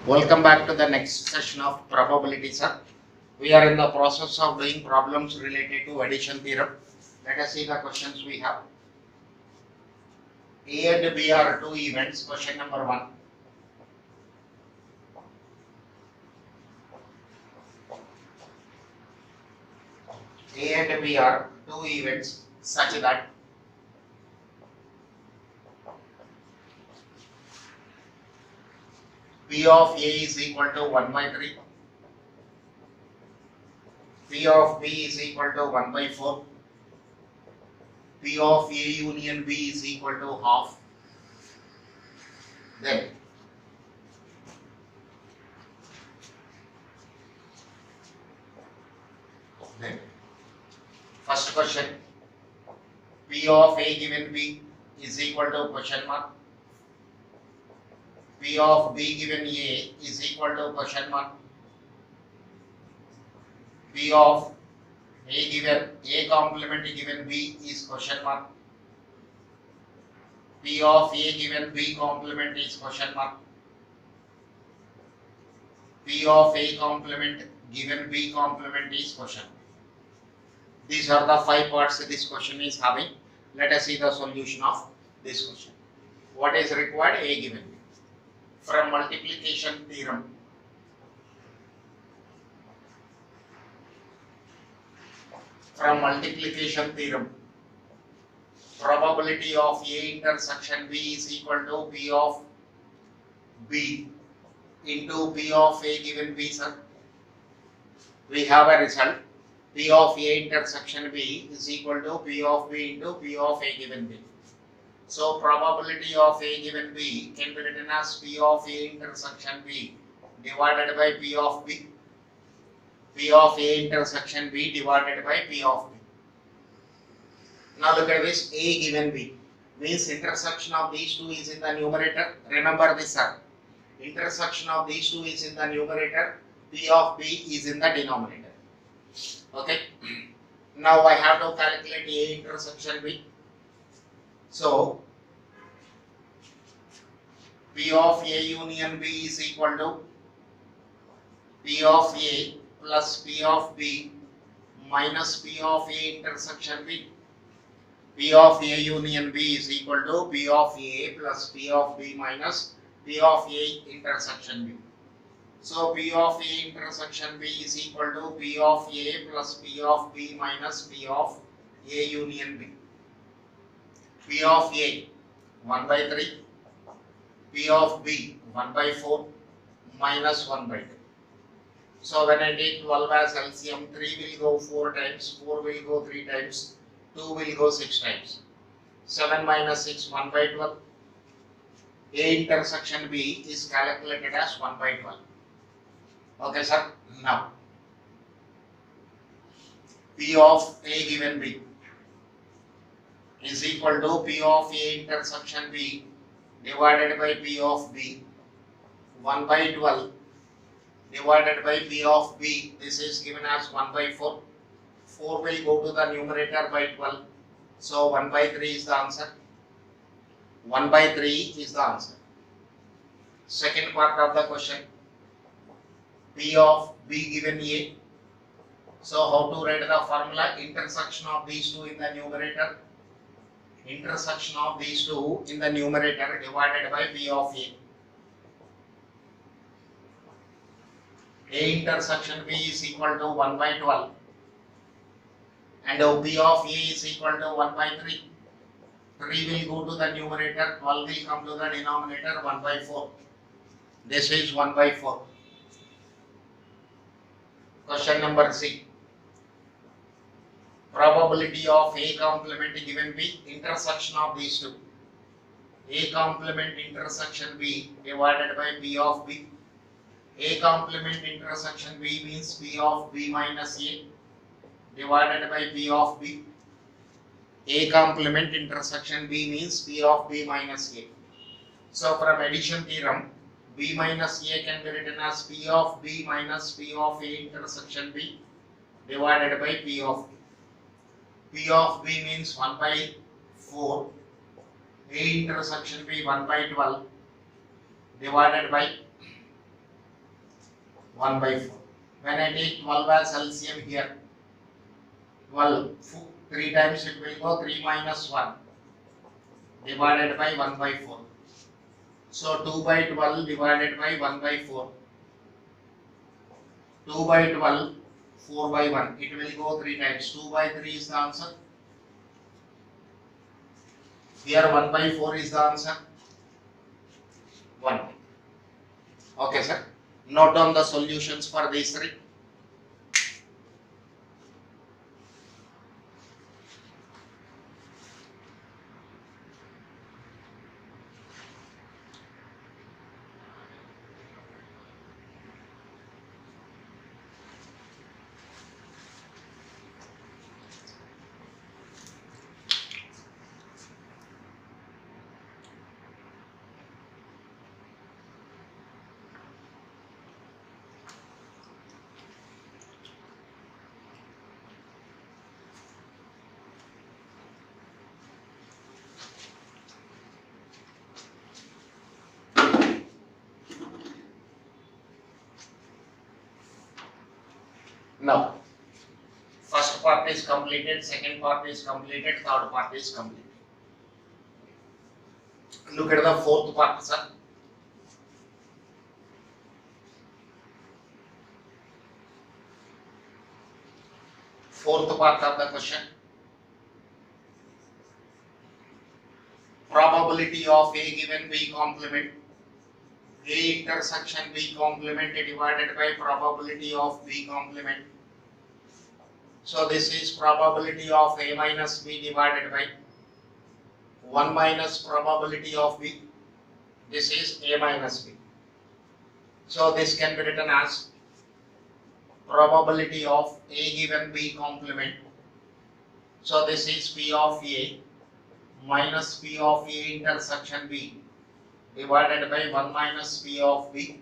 Welcome back to the next session of probability, sir. We are in the process of doing problems related to addition theorem. Let us see the questions we have. A and B are two events. Question number 1. A and B are two events such that P of A is equal to 1 by 3. P of B is equal to 1 by 4. P of A union B is equal to half. Then first question, P of A given B is equal to question mark. P of B given A is equal to question mark. P of A given A complement given B is question mark. P of A given B complement is question mark. P of A complement given B complement is question mark. These are the 5 parts this question is having. Let us see the solution of this question. What is required? A given B. From multiplication theorem, probability of A intersection B is equal to P of B into P of A given B, sir. We have a result. P of A intersection B is equal to P of B into P of A given B. So probability of A given B can be written as P of A intersection B divided by P of B. P of A intersection B divided by P of B. Now look at this, A given B means intersection of these two is in the numerator. Remember this, sir. Intersection of these two is in the numerator. P of B is in the denominator. Okay. Now I have to calculate A intersection B. So P of A union B is equal to P of A plus P of B minus P of A intersection B. P of A union B is equal to P of A plus P of B minus P of A intersection B. So P of A intersection B is equal to P of A plus P of B minus P of A union B. P of A 1 by 3, P of B 1 by 4 minus 1 by 2. So when I take 12 as LCM, 3 will go 4 times, 4 will go 3 times, 2 will go 6 times. 7 minus 6, 1 by 12. A intersection B is calculated as 1 by 12. Okay, sir. Now, P of A given B is equal to P of A intersection B divided by P of B 1 by 12 divided by P of B. This is given as 1 by 4. 4 will go to the numerator by 12. So 1 by 3 is the answer. 1 by 3 is the answer. Second part of the question. P of B given A. So how to write the formula? Intersection of these two in the numerator. Intersection of these two in the numerator divided by P of A. A intersection B is equal to 1 by 12 and P of A is equal to 1 by 3. 3 will go to the numerator, 12 will come to the denominator, 1 by 4. This is 1 by 4. Question number C. Probability of A complement given B, intersection of these two. A complement intersection B divided by P of B. A complement intersection B means P of B minus A divided by P of B. A complement intersection B means P of B minus A. So from addition theorem, B minus A can be written as P of B minus P of A intersection B divided by P of B. P of B means 1 by 4, A intersection B 1 by 12 divided by 1 by 4. When I take 12 as LCM here, 12, 3 times it will go 3 minus 1 divided by 1 by 4. So 2 by 12 divided by 1 by 4. 2 by 12, 4 by 1. It will go 3 times. 2 by 3 is the answer. Here 1 by 4 is the answer. 1. Okay, sir. Note down the solutions for these three. Now, first part is completed, second part is completed, third part is completed. Look at the fourth part, sir. Fourth part of the question. Probability of A given B complement, A intersection B complement divided by probability of B complement. So this is probability of A minus B divided by 1 minus probability of B. This is A minus B. So this can be written as probability of A given B complement. So this is P of A minus P of A intersection B divided by 1 minus P of B.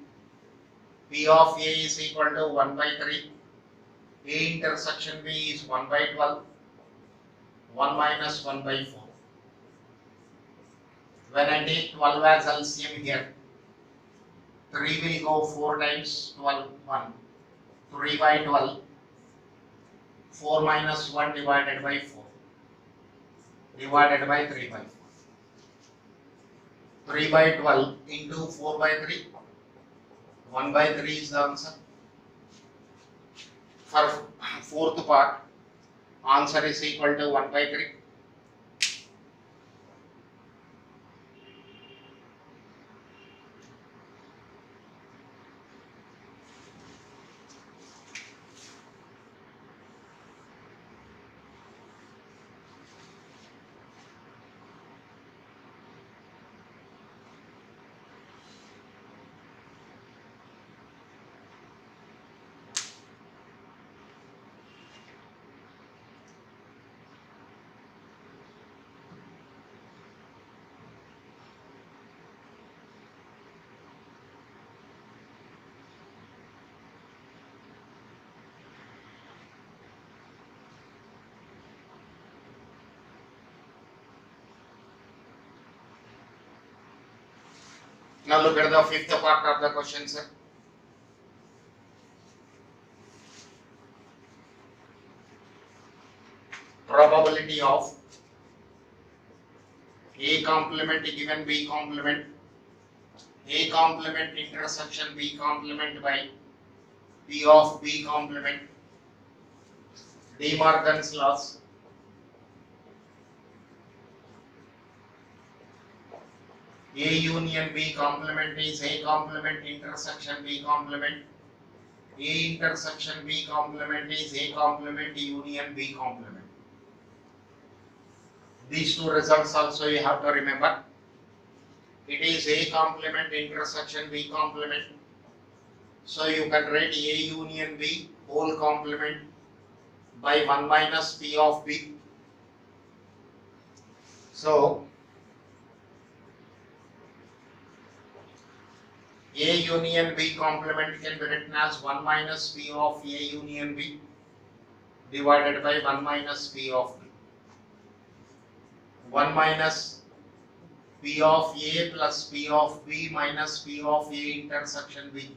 P of A is equal to 1 by 3. A intersection B is 1 by 12. 1 minus 1 by 4. When I take 12 as LCM here, 3 will go 4 times 12, 1. 3 by 12. 4 minus 1 divided by 4. Divided by 3 by 4. 3 by 12 into 4 by 3. 1 by 3 is the answer. For fourth part, answer is equal to 1 by 3. Now look at the fifth part of the question, sir. Probability of A complement given B complement, A complement intersection B complement by P of B complement, De Morgan's laws. A union B complement is A complement intersection B complement. A intersection B complement is A complement union B complement. These two results also you have to remember. It is A complement intersection B complement. So you can write A union B whole complement by 1 minus P of B. So A union B complement can be written as 1 minus P of A union B divided by 1 minus P of B. 1 minus P of A plus P of B minus P of A intersection B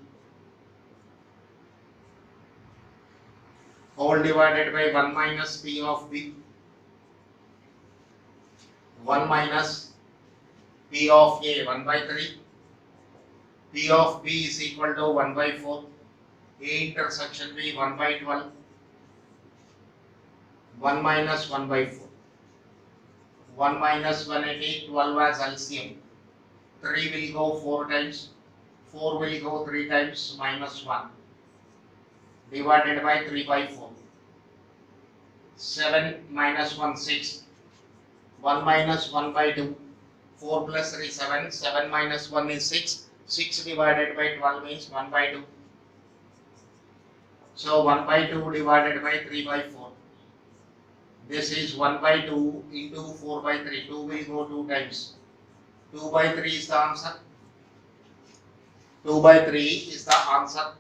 whole divided by 1 minus P of B, 1 minus P of A 1 by 3, P of B is equal to 1 by 4, A intersection B 1 by 12, 1 minus 1 by 4, 1 minus 180, 12 as LCM, 3 will go 4 times, 4 will go 3 times, minus 1, divided by 3 by 4, 7 minus 1 6, 1 minus 1 by 2, 4 plus 3 7, 7 minus 1 is 6, 6 divided by 12 means 1 by 2. So 1 by 2 divided by 3 by 4. This is 1 by 2 into 4 by 3. 2 will go 2 times. 2 by 3 is the answer. 2 by 3 is the answer.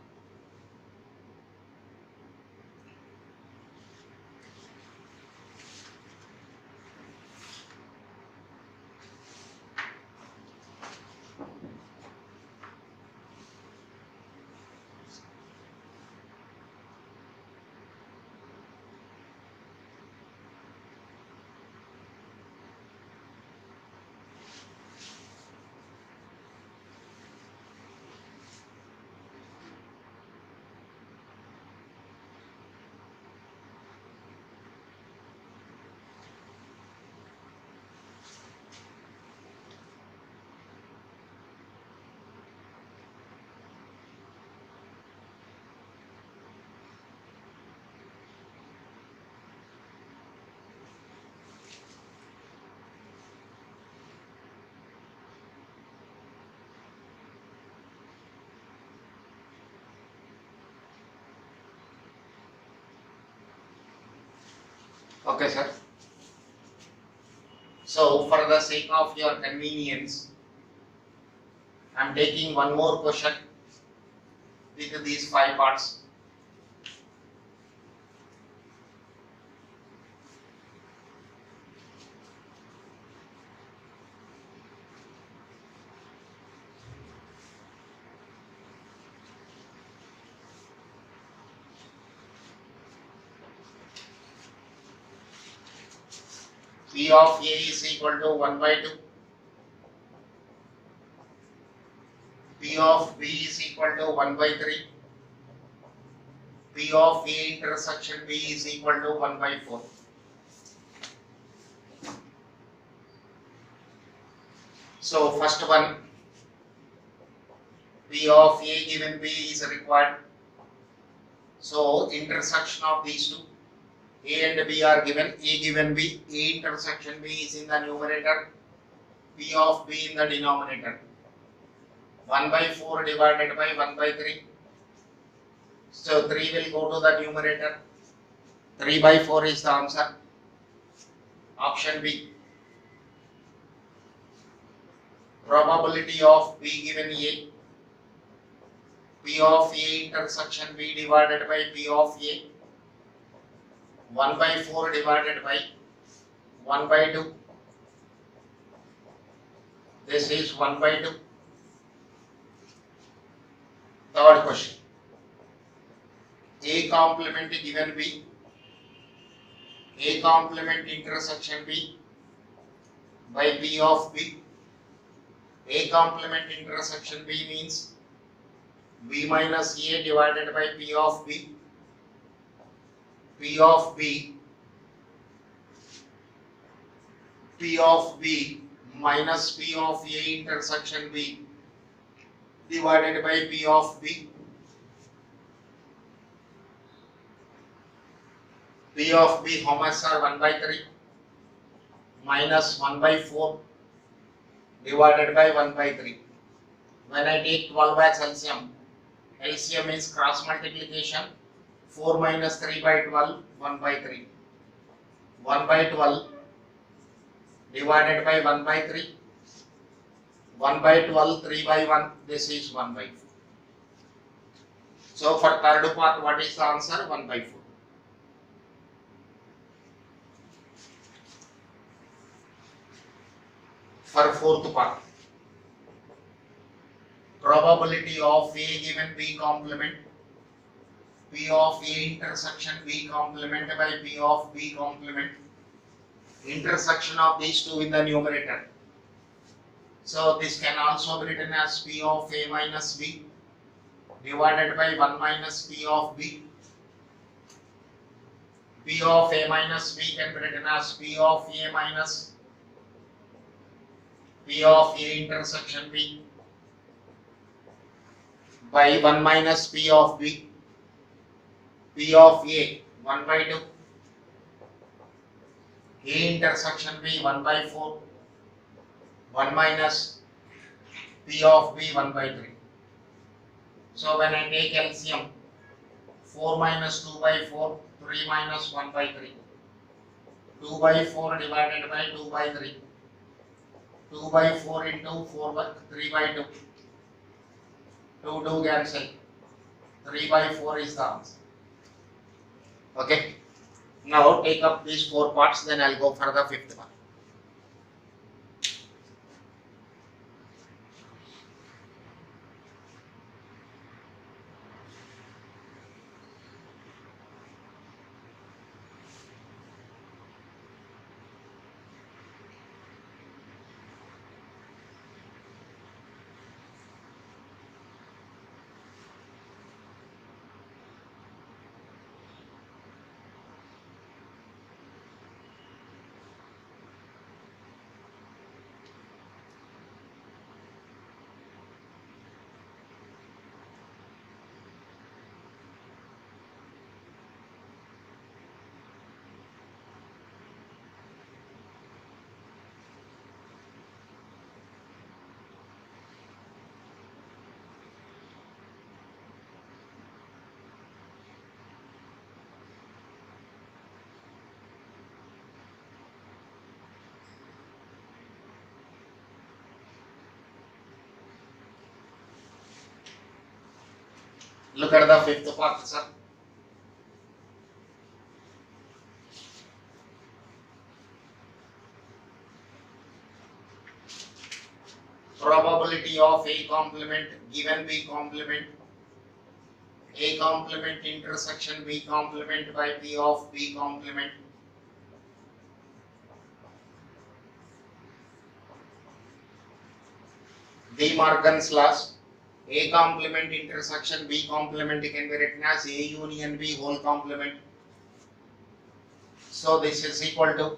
Okay, sir. So, for the sake of your convenience, I am taking one more question with these 5 parts. P of A is equal to 1 by 2. P of B is equal to 1 by 3. P of A intersection B is equal to 1 by 4. So first one, P of A given B is required. So intersection of these two, A and B are given, A given B, A intersection B is in the numerator, P of B in the denominator. 1 by 4 divided by 1 by 3. So 3 will go to the numerator. 3 by 4 is the answer. Option B. Probability of B given A. P of A intersection B divided by P of A. 1 by 4 divided by 1 by 2. This is 1 by 2. Third question. A complement given B. A complement intersection B by P of B. A complement intersection B means B minus A divided by P of B. P of B minus P of A intersection B divided by P of B. P of B, how much are 1 by 3 minus 1 by 4 divided by 1 by 3. When I take 12 as LCM, LCM is cross multiplication, 4 minus 3 by 12, 1 by 3. 1 by 12 divided by 1 by 3. 1 by 12, 3 by 1, this is 1 by 4. So for third part, what is the answer? 1 by 4. For fourth part, probability of A given B complement P of A intersection B complement by P of B complement, intersection of these two in the numerator. So this can also be written as P of A minus B divided by 1 minus P of B. P of A minus B can be written as P of A minus P of A intersection B by 1 minus P of B. P of A 1 by 2, A intersection B 1 by 4, 1 minus P of B 1 by 3. So when I take LCM, 4 minus 2 by 4, 3 minus 1 by 3. 2 by 4 divided by 2 by 3. 2 by 4 into 4 by 3 by 2. 2 cancel. 3 by 4 is the answer. Okay. Now take up these 4 parts, then I'll go for the 5th one. Look at the 5th part, sir. Probability of A complement given B complement, A complement intersection B complement by P of B complement. De Morgan's laws. A complement intersection B complement can be written as A union B whole complement. So this is equal to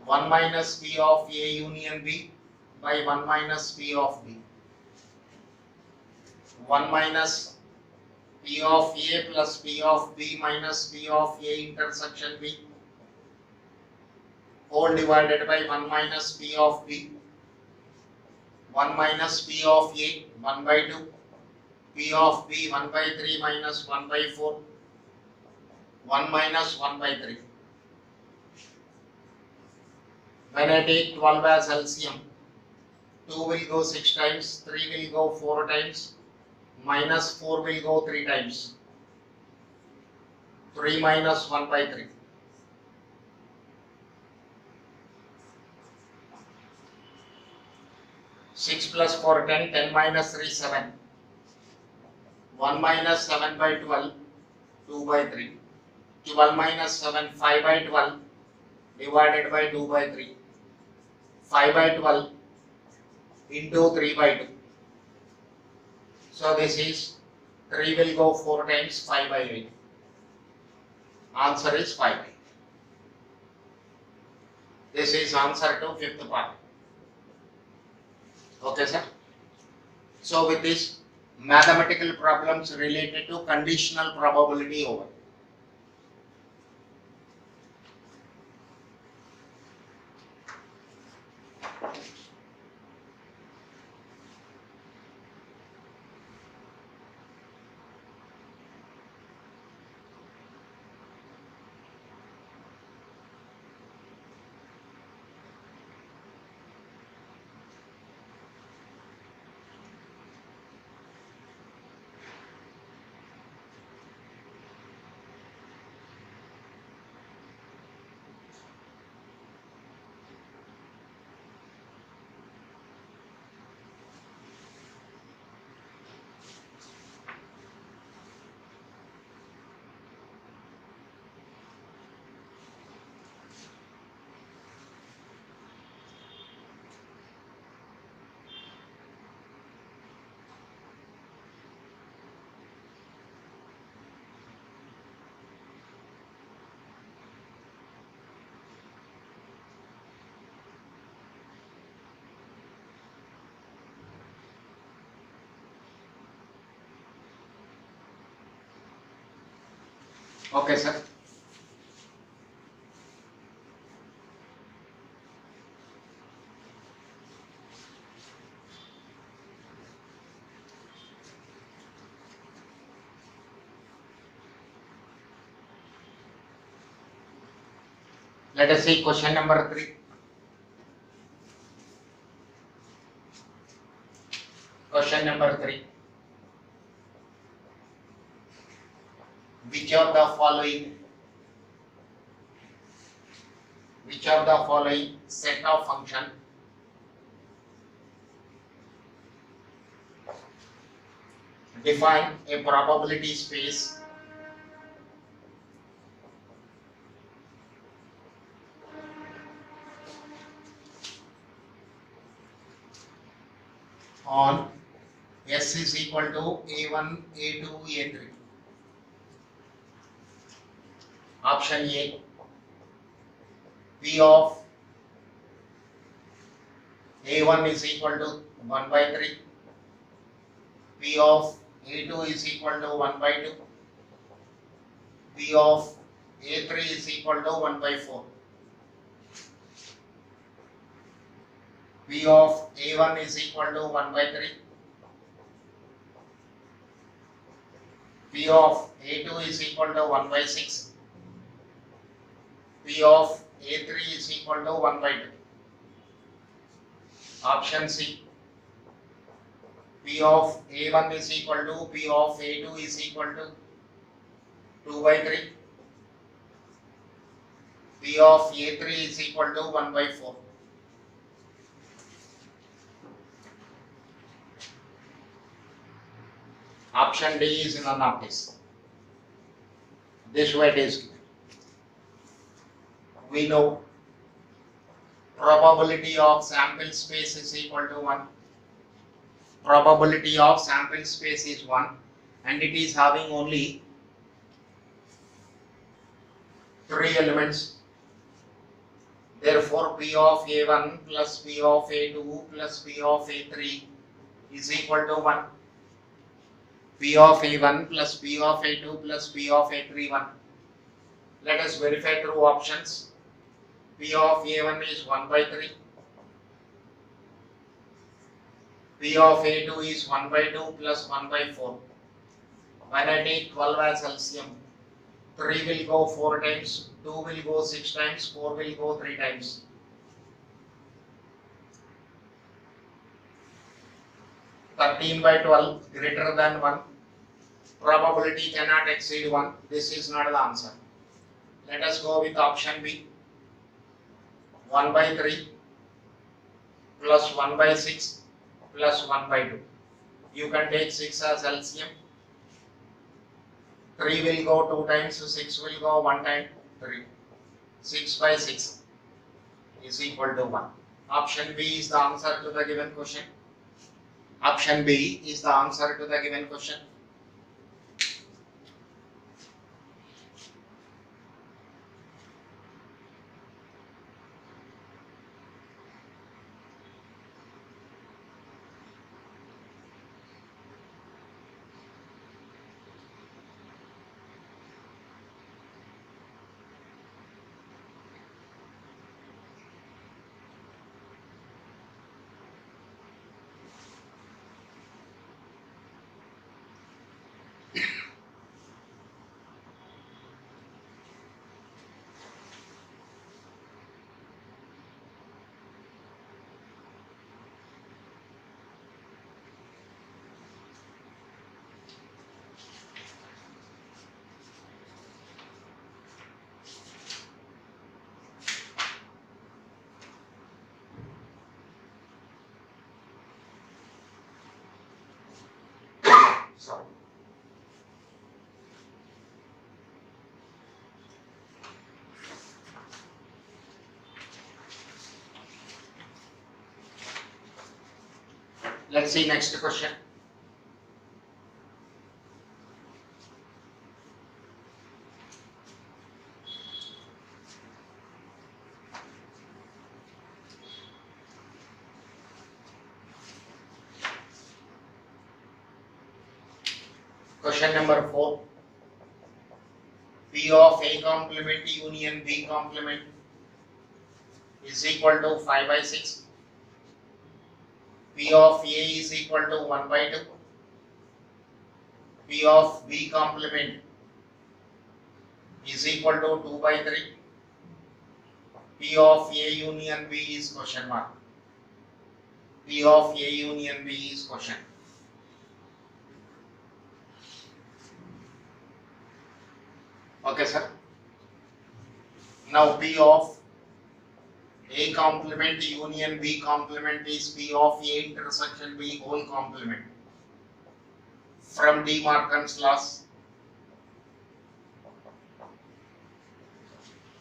1 minus P of A union B by 1 minus P of B. 1 minus P of A plus P of B minus P of A intersection B whole divided by 1 minus P of B. 1 minus P of A 1 by 2, P of B 1 by 3 minus 1 by 4, 1 minus 1 by 3. When I take 12 as LCM, 2 will go 6 times, 3 will go 4 times, minus 4 will go 3 times. 3 minus 1 by 3. 6 plus 4, 10, 10 minus 3, 7. 1 minus 7 by 12, 2 by 3. 12 minus 7, 5 by 12 divided by 2 by 3. 5 by 12 into 3 by 2. So this is 3 will go 4 times, 5 by 8. Answer is 5 by 8. This is answer to 5th part. Okay, sir. So with this, mathematical problems related to conditional probability over. Okay, sir. Let us see question number 3. Question number 3. Which of the following set of function define a probability space on S is equal to A1, A2, A3? Option A, P of A1 is equal to 1 by 3, P of A2 is equal to 1 by 2, P of A3 is equal to 1 by 4. P of A1 is equal to 1 by 3, P of A2 is equal to 1 by 6, P of A3 is equal to 1 by 2. Option C, P of A1 is equal to P of A2 is equal to 2 by 3, P of A3 is equal to 1 by 4. Option D is none of this. This way it is given. We know probability of sample space is equal to 1. Probability of sample space is 1 and it is having only 3 elements. Therefore, P of A1 plus P of A2 plus P of A3 is equal to 1. P of A1 plus P of A2 plus P of A3 1. Let us verify through options. P of A1 is 1 by 3. P of A2 is 1 by 2 plus 1 by 4. When I take 12 as LCM, 3 will go 4 times, 2 will go 6 times, 4 will go 3 times. (13 by 12 greater than 1). Probability cannot exceed 1. This is not the answer. Let us go with option B. 1 by 3 plus 1 by 6 plus 1 by 2. You can take 6 as LCM. 3 will go 2 times, 6 will go 1 time, 3. 6 by 6 is equal to 1. Option B is the answer to the given question. Option B is the answer to the given question. Sorry. Let's see next question. Question number 4. P of A complement union B complement is equal to 5 by 6. P of A is equal to 1 by 2. P of B complement is equal to 2 by 3. P of A union B is question mark. P of A union B is question. Okay, sir. Now P of A complement union B complement is P of A intersection B whole complement. From De Morgan's laws.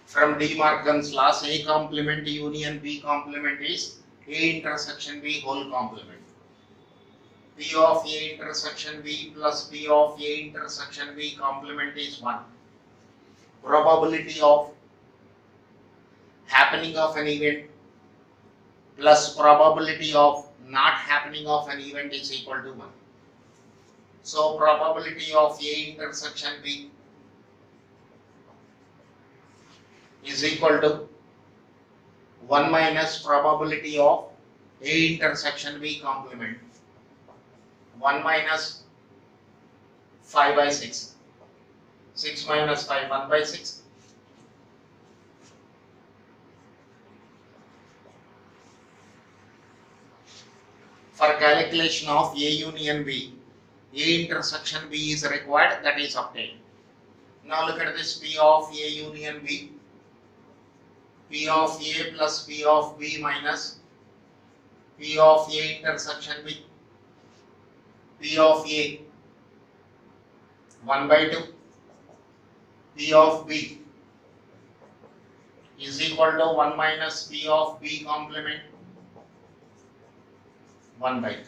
From De Morgan's laws, A complement union B complement is A intersection B whole complement. P of A intersection B plus P of A intersection B complement is 1. Probability of happening of an event plus probability of not happening of an event is equal to 1. So probability of A intersection B is equal to 1 minus probability of A intersection B complement. 1 minus 5 by 6. 6 minus 5, 1 by 6. For calculation of A union B, A intersection B is required, that is obtained. Now look at this P of A union B. P of A plus P of B minus P of A intersection B. P of A 1 by 2. P of B is equal to 1 minus P of B complement 1 by 3.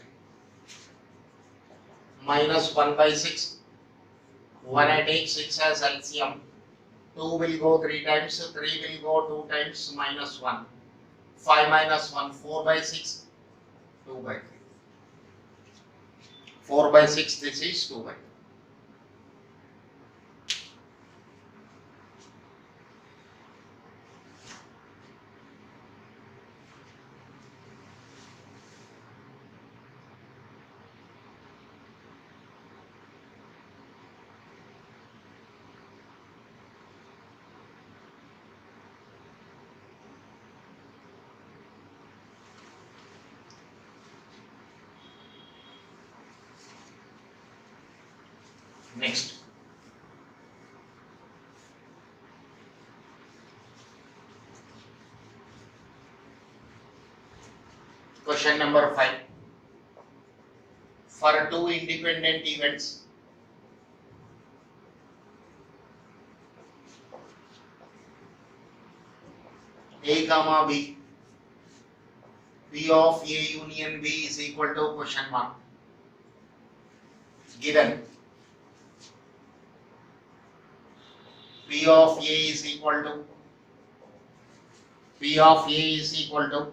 Minus 1 by 6. 1 I take 6 as LCM. 2 will go 3 times, 3 will go 2 times, minus 1. 5 minus 1, 4 by 6, 2 by 3. 4 by 6, this is 2 by 3. Next. Question number 5. For two independent events, A comma B, P of A union B is equal to question mark. Given P of A is equal to P of A is equal to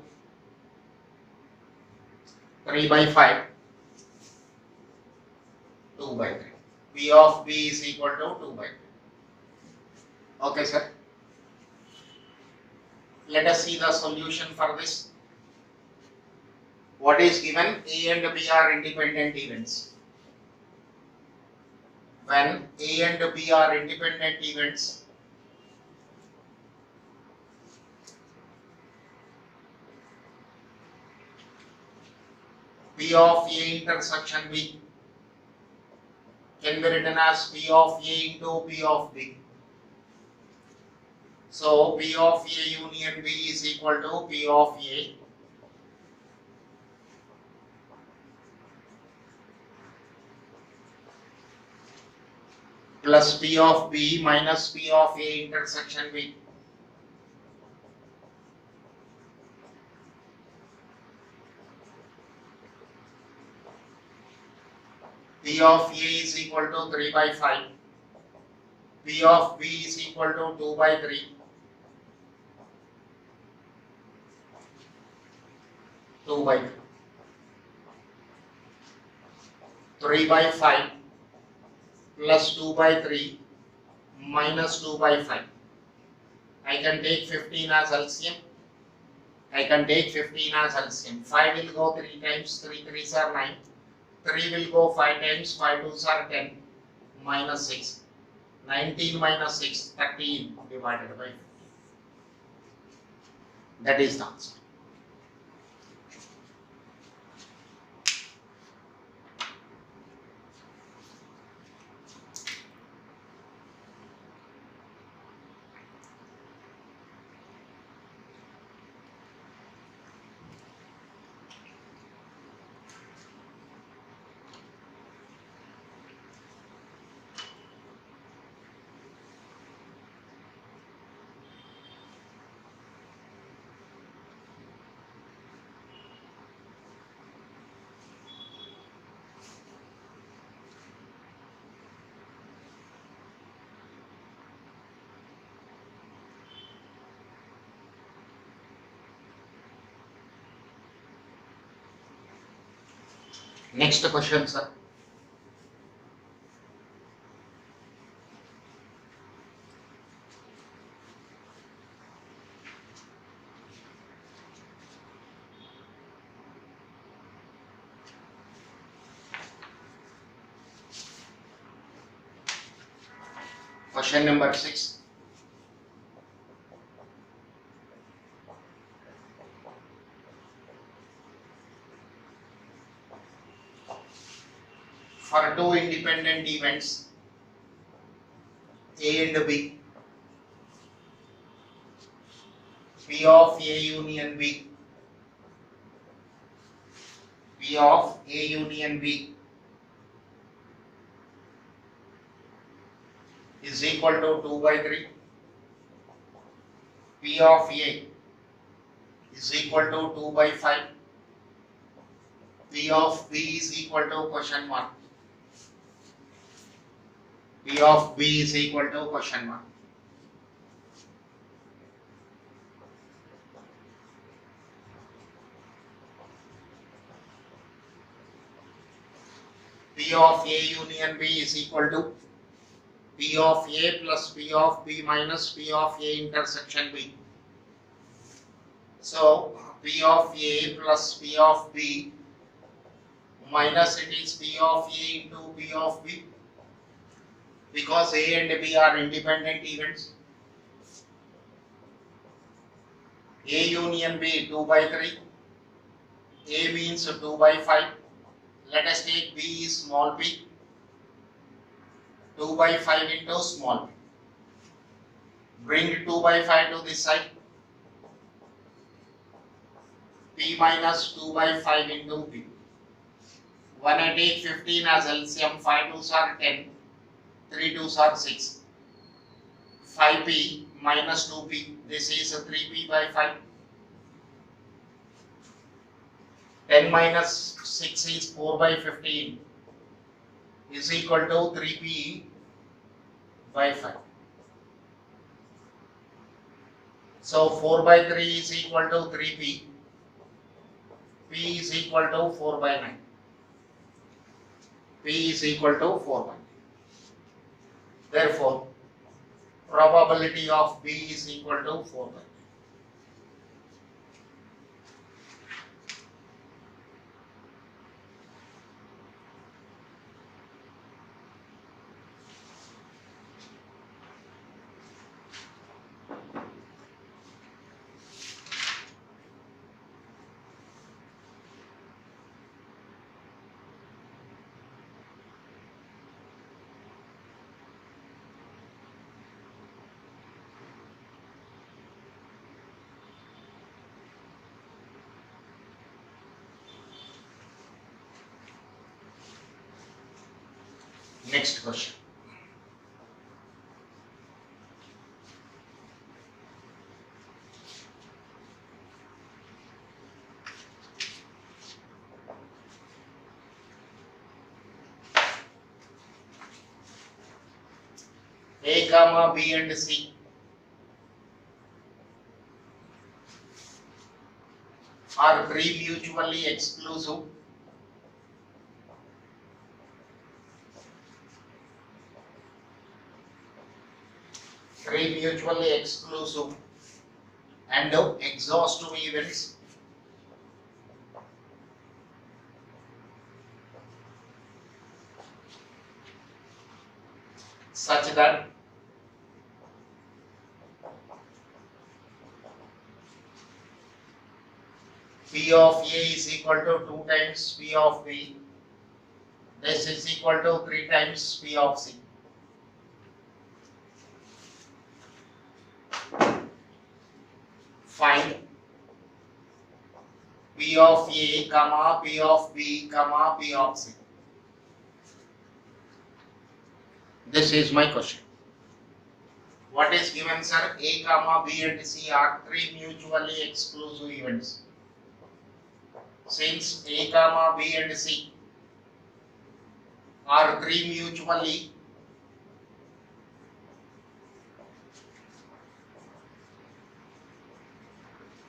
3 by 5, 2 by 3. P of B is equal to 2 by 3. Okay, sir. Let us see the solution for this. What is given? A and B are independent events. When A and B are independent events, P of A intersection B can be written as P of A into P of B. So P of A union B is equal to P of A plus P of B minus P of A intersection B. P of A is equal to 3 by 5. P of B is equal to 2 by 3. 2 by 3. 3 by 5 plus 2 by 3 minus 2 by 5. I can take 15 as LCM. I can take 15 as LCM. 5 will go 3 times, 3 3s are 9. 3 will go 5 times, 5 2s are 10, minus 6. 19 minus 6, 13 divided by 50. That is the answer. Next question, sir. Question number 6. For two independent events A and B, P of A union B, P of A union B is equal to 2 by 3. P of A is equal to 2 by 5. P of B is equal to question mark. P of B is equal to question mark. P of A union B is equal to P of A plus P of B minus P of A intersection B. So P of A plus P of B minus it is P of A into P of B, because A and B are independent events. A union B 2 by 3, A means 2 by 5. Let us take B is small p, 2 by 5 into small p. Bring 2 by 5 to this side. P minus 2 by 5 into P. When I take 15 as LCM, 5 2s are 10, 3 2s are 6. 5p minus 2p, this is 3p by 5. 10 minus 6 is 4 by 15 is equal to 3p by 5. So 4 by 3 is equal to 3p. P is equal to 4 by 9. P is equal to 4 by 9. Therefore, probability of B is equal to 4 by 9. Next question. A comma B and C are pre-mutually exclusive. 3 mutually exclusive and exhaustive events such that P of A is equal to 2 times P of B. This is equal to 3 times P of C. Find P of A, comma, P of B, comma, P of C. This is my question. What is given, sir? A, comma, B and C are 3 mutually exclusive events. Since A, comma, B and C are 3 mutually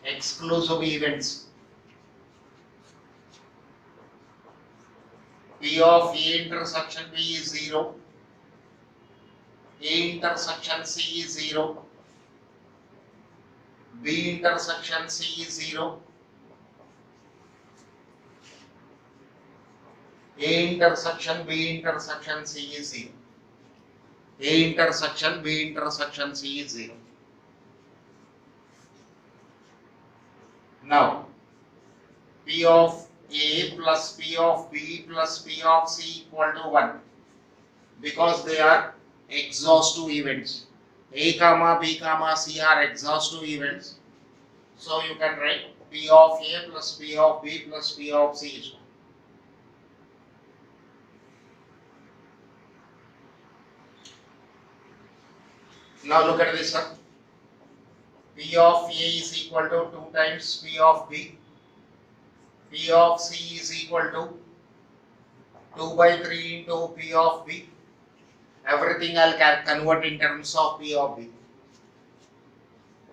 exclusive events, P of A intersection B is 0, A intersection C is 0, B intersection C is 0, A intersection B intersection C is 0, A intersection B intersection C is 0. Now, P of A plus P of B plus P of C equal to 1 because they are exhaustive events. A comma B comma C are exhaustive events. So you can write P of A plus P of B plus P of C is 1. Now look at this one. P of A is equal to 2 times P of B. P of C is equal to 2 by 3 into P of B. Everything I'll convert in terms of P of B.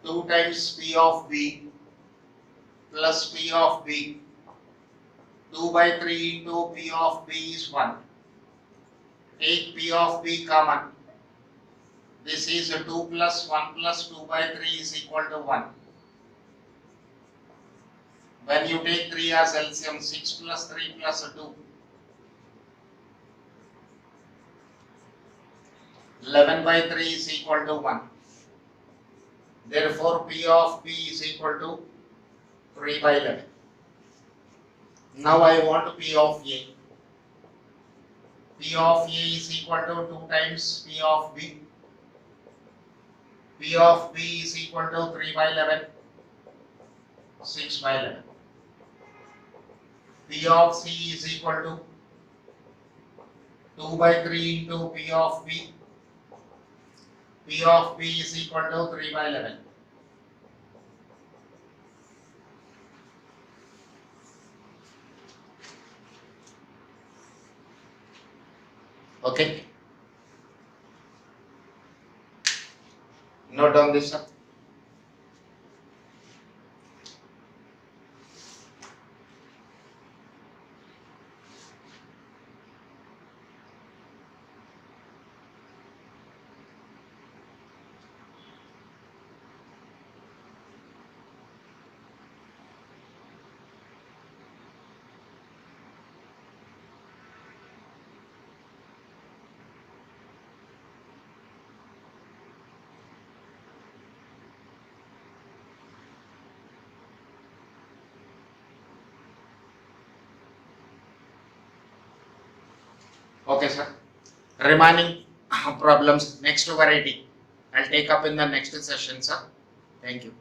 2 times P of B plus P of B. 2 by 3 into P of B is 1. Take P of B common. This is 2 plus 1 plus 2 by 3 is equal to 1. When you take 3 as LCM, 6 plus 3 plus 2. 11 by 3 is equal to 1. Therefore, P of B is equal to 3 by 11. Now I want P of A. P of A is equal to 2 times P of B. P of B is equal to 3 by 11, 6 by 11. P of C is equal to 2 by 3 into P of B. P of B is equal to 3 by 11. Okay. Note down this up. Okay, sir. Remaining problems, next variety, I'll take up in the next session, sir. Thank you.